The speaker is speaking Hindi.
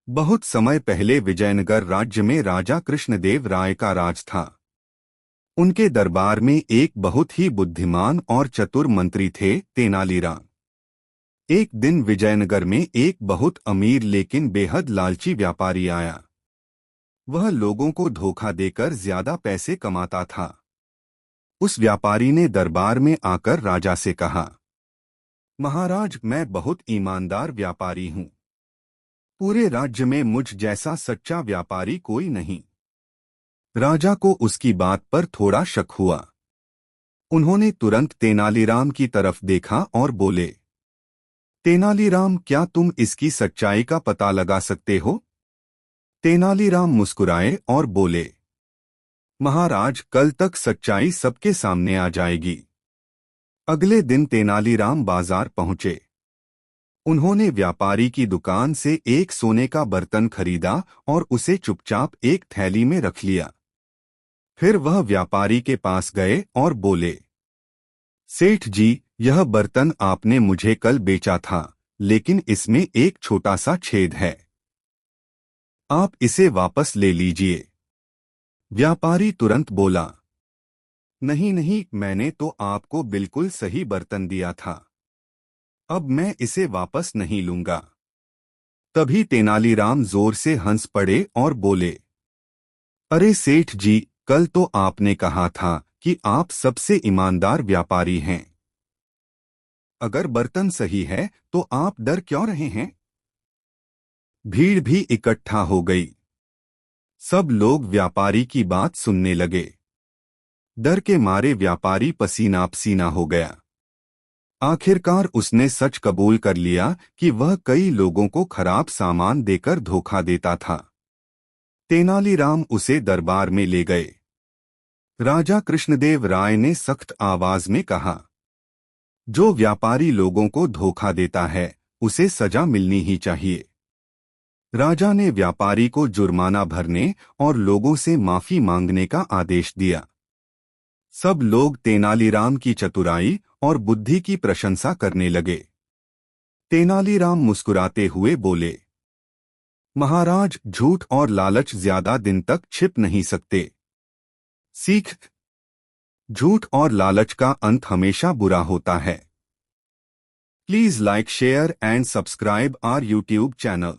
बहुत समय पहले विजयनगर राज्य में राजा कृष्णदेव राय का राज था। उनके दरबार में एक बहुत ही बुद्धिमान और चतुर मंत्री थे, तेनालीराम। एक दिन विजयनगर में एक बहुत अमीर लेकिन बेहद लालची व्यापारी आया। वह लोगों को धोखा देकर ज्यादा पैसे कमाता था। उस व्यापारी ने दरबार में आकर राजा से कहा, महाराज, मैं बहुत ईमानदार व्यापारी हूँ। पूरे राज्य में मुझ जैसा सच्चा व्यापारी कोई नहीं। राजा को उसकी बात पर थोड़ा शक हुआ। उन्होंने तुरंत तेनालीराम की तरफ देखा और बोले, तेनालीराम, क्या तुम इसकी सच्चाई का पता लगा सकते हो? तेनालीराम मुस्कुराए और बोले, महाराज, कल तक सच्चाई सबके सामने आ जाएगी। अगले दिन तेनालीराम बाजार पहुंचे। उन्होंने व्यापारी की दुकान से एक सोने का बर्तन खरीदा और उसे चुपचाप एक थैली में रख लिया। फिर वह व्यापारी के पास गए और बोले, सेठ जी, यह बर्तन आपने मुझे कल बेचा था, लेकिन इसमें एक छोटा सा छेद है। आप इसे वापस ले लीजिए। व्यापारी तुरंत बोला, नहीं नहीं, मैंने तो आपको बिल्कुल सही बर्तन दिया था। अब मैं इसे वापस नहीं लूंगा। तभी तेनालीराम जोर से हंस पड़े और बोले, अरे सेठ जी, कल तो आपने कहा था कि आप सबसे ईमानदार व्यापारी हैं। अगर बर्तन सही है तो आप डर क्यों रहे हैं? भीड़ भी इकट्ठा हो गई। सब लोग व्यापारी की बात सुनने लगे। डर के मारे व्यापारी पसीना पसीना हो गया। आखिरकार उसने सच कबूल कर लिया कि वह कई लोगों को खराब सामान देकर धोखा देता था। तेनालीराम उसे दरबार में ले गए। राजा कृष्णदेव राय ने सख्त आवाज में कहा, जो व्यापारी लोगों को धोखा देता है उसे सजा मिलनी ही चाहिए। राजा ने व्यापारी को जुर्माना भरने और लोगों से माफी मांगने का आदेश दिया। सब लोग तेनालीराम की चतुराई और बुद्धि की प्रशंसा करने लगे। तेनालीराम मुस्कुराते हुए बोले, महाराज, झूठ और लालच ज्यादा दिन तक छिप नहीं सकते। सीख, झूठ और लालच का अंत हमेशा बुरा होता है। Please like, share and subscribe our YouTube channel.